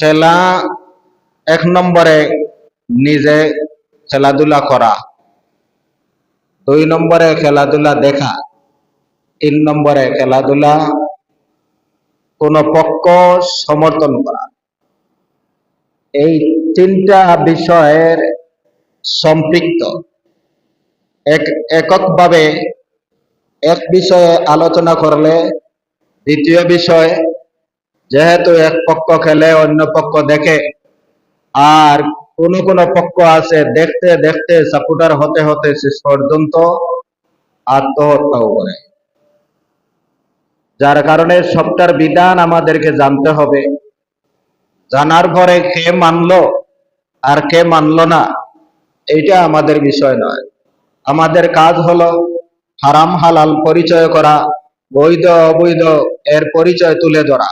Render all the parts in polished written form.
খেলা এক নম্বরে নিজে খেলাধুলা করা, 2 নম্বরে খেলাধুলা দেখা, 3 নম্বরে খেলাধুলা কোন পক্ষ সমর্থন করা। এই 3টা বিষয়ের সম্পৃক্ত এককভাবে এক বিষয়ে আলোচনা করলে দ্বিতীয় বিষয়, যেহেতু এক পক্ষ খেলে অন্য পক্ষ দেখে, আর কোন কোন পক্ষ আছে দেখতে দেখতে সাপোর্টার হতে হতে শেষ পর্যন্ত আত্মহত্যাও করে। যার কারণে সবটার বিধান আমাদেরকে জানতে হবে। জানার পরে কে মানলো আর কে মানলো না, এইটা আমাদের বিষয় নয়। আমাদের কাজ হলো হারাম হালাল পরিচয় করা, বৈধ অবৈধ এর পরিচয় তুলে ধরা।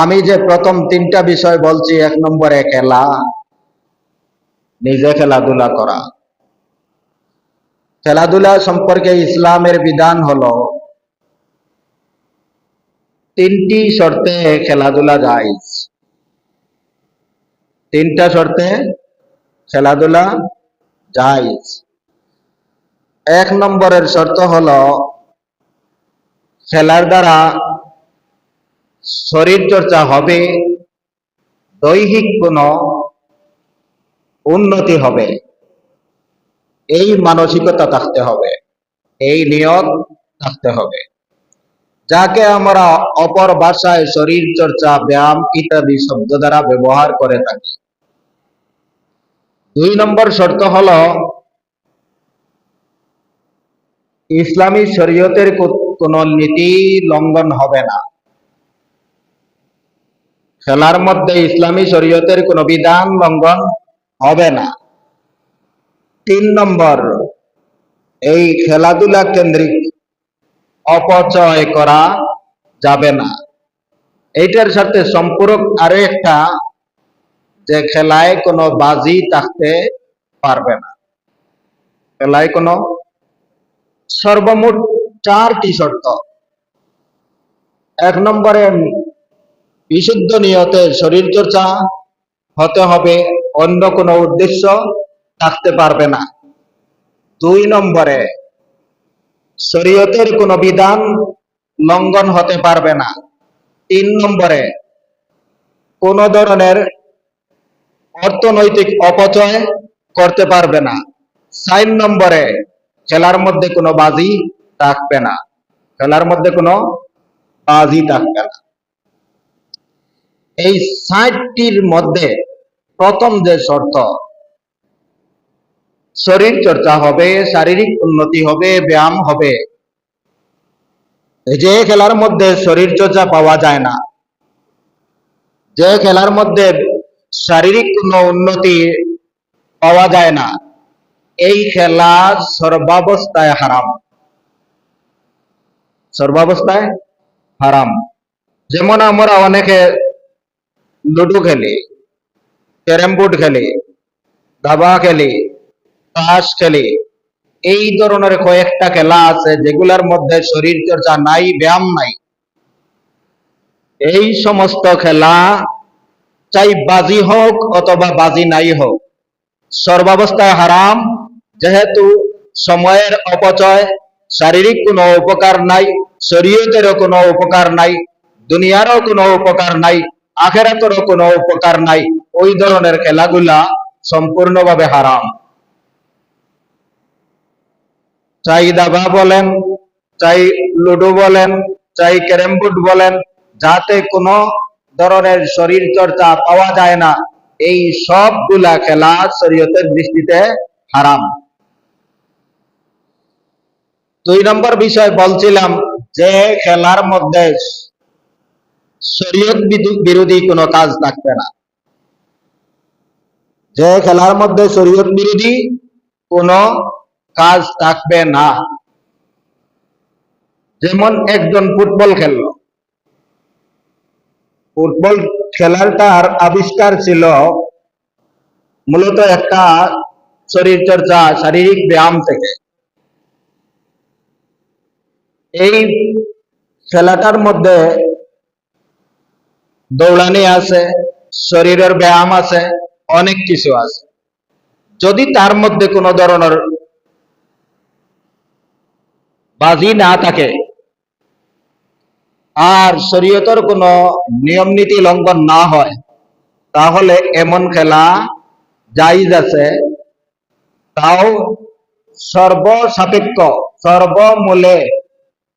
আমি যে প্রথম 3টা বিষয় বলছি, 1 নম্বরে খেলা, নিজে খেলাধুলা করা। খেলাধুলা সম্পর্কে ইসলামের বিধান হলো 3টি শর্তে খেলাধুলা জায়েজ। 3টা শর্তে খেলাধুলা জায়েজ। 1 নম্বরের শর্ত হলো খেলার দ্বারা শরীর চর্চা হবে, দৈহিক কোনো উন্নতি হবে, এই মানসিকতা থাকতে হবে, এই নিয়ত থাকতে হবে, যাকে আমরা অপর ভাষায় শরীর চর্চা, ব্যায়াম ইত্যাদি শব্দ দ্বারা ব্যবহার করে থাকি। 2 নম্বর শর্ত হলো ইসলামী শরীয়তের কোন নীতি লঙ্ঘন হবে না। খেলার মধ্যে ইসলামী শরীয়তের কোন বিধান লঙ্ঘন হবে না। 3 নম্বর, এই খেলাধুলা কেন্দ্রিক অপচয় করা যাবে না। এইটার সাথে সম্পূরক আরো একটা, যে খেলায় কোনো বাজি থাকতে পারবে না। খেলায় কোনো সর্বমোট 4টি শর্ত। 1 নম্বরে বিশুদ্ধ নিয়তে শরীর চর্চা হতে হবে, অন্য কোনো উদ্দেশ্য থাকতে পারবে না। 2 নম্বরে শরীয়তের কোনো বিধান লঙ্ঘন হতে পারবে না। 3 নম্বরে কোন ধরনের অর্থনৈতিক অপচয় করতে পারবে না। 4 নম্বরে খেলার মধ্যে কোনো বাজি থাকবে না। খেলার মধ্যে কোনো বাজি থাকবে না। এই 60টির মধ্যে প্রথম যে শর্ত, শরীর চর্চা হবে, শারীরিক উন্নতি হবে, ব্যায়াম হবে, যে খেলার মধ্যে শরীর চর্চা পাওয়া যায় না, যে খেলার মধ্যে শারীরিক কোনো উন্নতি পাওয়া যায় না, এই খেলা সর্বাবস্থায় হারাম। সর্বাবস্থায় হারাম। যেমন আমরা অনেকে লুডো খেলি, ক্যারাম বোর্ড খেলি, দাবা খেলি, তাস খেলি, এই ধরনের কয়েকটা খেলা আছে যেগুলোর মধ্যে শরীর চর্চা নাই, ব্যায়াম নাই। এই সমস্ত খেলা চাই বাজি হোক অথবা বাজি নাই হোক, সর্বাবস্থায় হারাম। যেহেতু সময়ের অপচয়, শারীরিক কোনো উপকার নাই, শরীয়তেরও কোনো উপকার নাই, দুনিয়ারও কোনো উপকার নাই, আখিরাতেরও কোনো উপকার নাই, ওই ধরনের খেলাগুলা সম্পূর্ণভাবে হারাম। চাই দাবা বলেন, চাই লুডো বলেন, চাই ক্যারাম বোর্ড বলেন, যাতে কোনো ধরনের শরীর চর্চা পাওয়া যায় না, এই সবগুলা খেলা শরীয়তের দৃষ্টিতে হারাম। 2 নম্বর বিষয় বলছিলাম, যে খেলার মধ্যে শরীয়ত বিরোধী কোনো কাজ থাকবে না। যে খেলার মধ্যে শরীয়ত বিরোধী কোনো কাজ থাকবে না। যেমন একজন ফুটবল খেললো, ফুটবল খেলাটার আবিষ্কার ছিল মূলত একটা শরীর চর্চা, শারীরিক ব্যায়াম থেকে। এই খেলাটার মধ্যে দৌড়ানি আছে, শরীরের ব্যায়াম আছে, অনেক কিছু আছে। যদি তার মধ্যে কোনো ধরনের বাজি না থাকে আর শরীয়তের কোনো নিয়ম নীতি লঙ্ঘন না হয়, তাহলে এমন খেলা জায়েজ আছে। তাও সর্বসাপেক্ষ, সর্বমূলে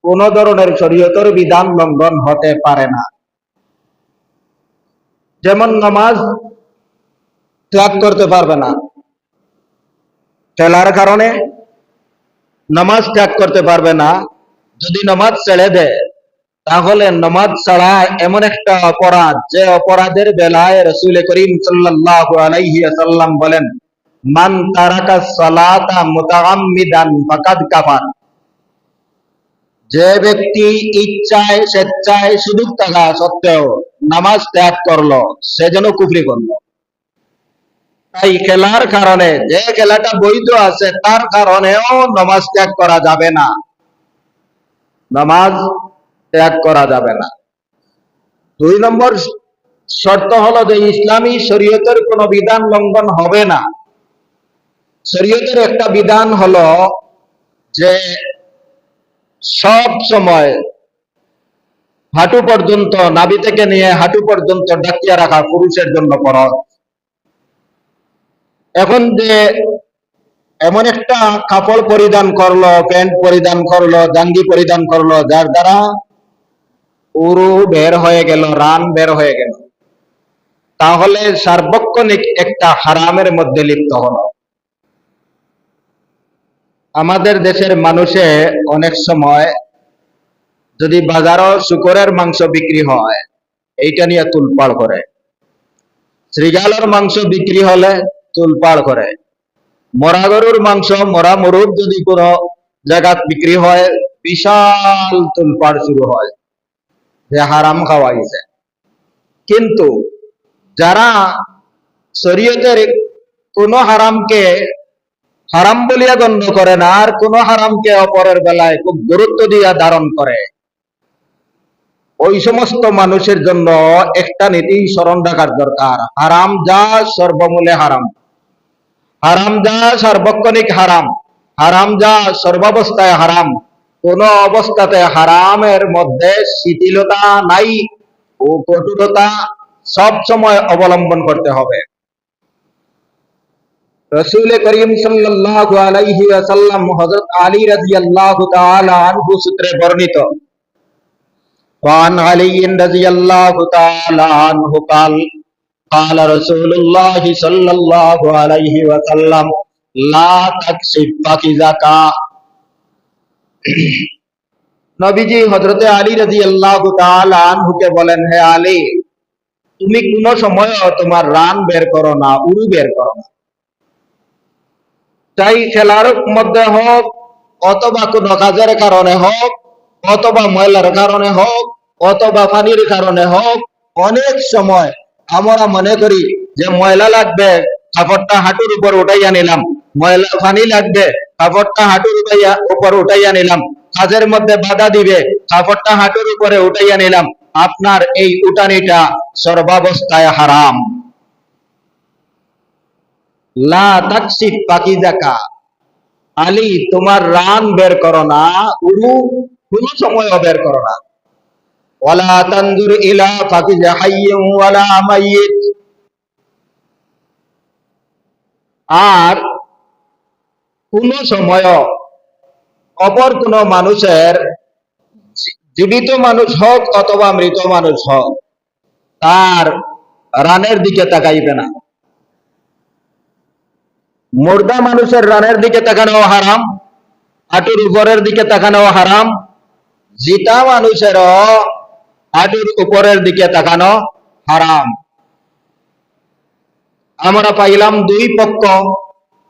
কোন ধরনের শরীয়তের বিধান লঙ্ঘন হতে পারে না। যেমন নামাজ ত্যাগ করতে পারবে না, খেলার কারণে নামাজ ত্যাগ করতে পারবে না। যদি নামাজ ছেড়ে দেয়, তাহলে নামাজ ছাড়া এমন একটা অপরাধ, যে অপরাধের বেলায় রাসূল করিম সাল্লাল্লাহু আলাইহি ওয়াসাল্লাম বলেন, মান তারাকা সালাতা মুতাআম্মিদান ফাকাদ কাফার। যে ব্যক্তি ইচ্ছায় স্বেচ্ছায় সুযোগ থাকা সত্ত্বেও নামাজ ত্যাগ করলো, সে যেন কুফরি করলো। তাই খেলার কারণে, যে খেলাটা বৈধ আছে তার কারণেও নামাজ ত্যাগ করা যাবে না, নামাজ ত্যাগ করা যাবে না। 2 নম্বর শর্ত হলো যে ইসলামী শরীয়তের কোনো বিধান লঙ্ঘন হবে না। শরীয়তের একটা বিধান হলো যে সব সময় হাঁটু পর্যন্ত, নাভি থেকে নিয়ে হাঁটু পর্যন্ত ঢাকিয়ে রাখা পুরুষের জন্য ফরজ। এখন যে এমন একটা কাপড় পরিধান করলো, প্যান্ট পরিধান করলো, জাঙ্গি পরিধান করলো, যার দ্বারা উরু বের হয়ে গেল, রান বের হয়ে গেল, তাহলে সার্বক্ষণিক একটা হারামের মধ্যে লিপ্ত হলো। আমাদের দেশের মানুষে অনেক সময় যদি বাজারও শুকরের মাংস বিক্রি হয়, এইটা নিয়ে তুলপাড় করে। শ্রীগালের মাংস বিক্রি হলে তুলপাড় করে। মরা গরুর মাংস, মরা মুরগ যদি কোনো জায়গা বিক্রি হয়, বিশাল তুলপাড় শুরু হয় যে হারাম খাওয়াইছে। কিন্তু যারা শরীয়তের কোন হারামকে হারাম বলিয়া গণ্য করে না, আর কোন হারামকে অপরের বেলায় খুব গুরুত্ব দিয়া ধারণ করে, ওই সমস্ত মানুষের জন্য একটা নীতি স্মরণ রাখার দরকার। হারাম যা সর্বমূলে হারাম, হারাম যা সার্বক্ষণিক হারাম, হারাম যা সর্বাবস্থায় হারাম। কোন অবস্থাতে হারামের মধ্যে শিথিলতা নাই ও কঠোরতা সব সময় অবলম্বন করতে হবে। রাসূল করিম সাল্লাল্লাহু আলাইহি ওয়াসাল্লাম হযরত আলী রাদিয়াল্লাহু তাআলা আনহু সূত্রে বর্ণিত, وعن علي رضي الله تعالى عنه قال قال رسول الله صلى الله عليه وسلم لا تكسب فكذاك। নবীজি হযরতে আলী রাদিয়াল্লাহু তাআলা আনহুকে বলেন, হে আলী, তুমি কোন সময় তোমার রান বের করো না, উরু বের করো না। চাই খেলার মধ্যে হোক, অথবা কোন কাজের কারণে হোক, অথবা ময়লার কারণে হোক, অথবা পানির কারণে হোক। অনেক সময় আমরা মনে করি যে ময়লা লাগবে, কাপড়টা হাঁটুর উপর উঠাইয়া নিলাম, ময়লা পানি লাগবে, কাপড়টা হাঁটুর উপর উঠাইয়া নিলাম, কাজের মধ্যে বাধা দিবে, কাপড়টা হাঁটুর উপরে উঠাইয়া নিলাম। আপনার এই উঠানিটা সর্বাবস্থায় হারাম। লা তাকসিব ফাকিজাকা, আলী তোমার রান বের করো না, উরু কোন সময়ও বের করো না। ওয়ালা তানজুর ইলা ফাকিজা হাইয়্যিন ওয়ালা মাইয়িত, আর কোন সময় অপর কোন মানুষের, জীবিত মানুষ হোক অথবা মৃত মানুষ হোক, তার রানের দিকে তাকাইবে না। মুর্দা মানুষের রানের দিকে তাকানো হারাম, হাঁটুর উপরের দিকে তাকানো হারাম, জিতা মানুষেরও হাঁটুর উপরের দিকে তাকানো হারাম। আমরা পাইলাম দুই পক্ষ,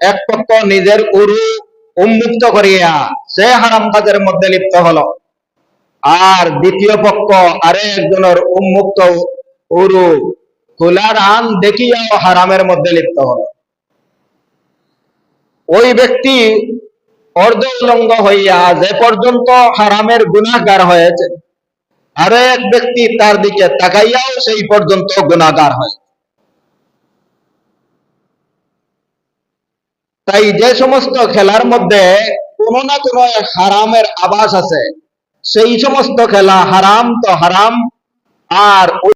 এক পক্ষ নিজের উরু উন্মুক্ত করিয়া সে হারাম কাজের মধ্যে লিপ্ত হলো, আর দ্বিতীয় পক্ষ আরেকজনের উন্মুক্ত উরু খোলা রান দেখিয়াও হারামের মধ্যে লিপ্ত হলো। ওই ব্যক্তি অর্ধ উলঙ্গ হইয়া যে পর্যন্ত হারামের গুনাহগার হয়েছে, আরো এক ব্যক্তি তার দিকে তাকাইয়াও সেই পর্যন্ত গুনাহগার হয়। তাই যে সমস্ত খেলার মধ্যে কোনো না কোনো হারামের আভাস আছে, সেই সমস্ত খেলা হারাম তো হারাম। আর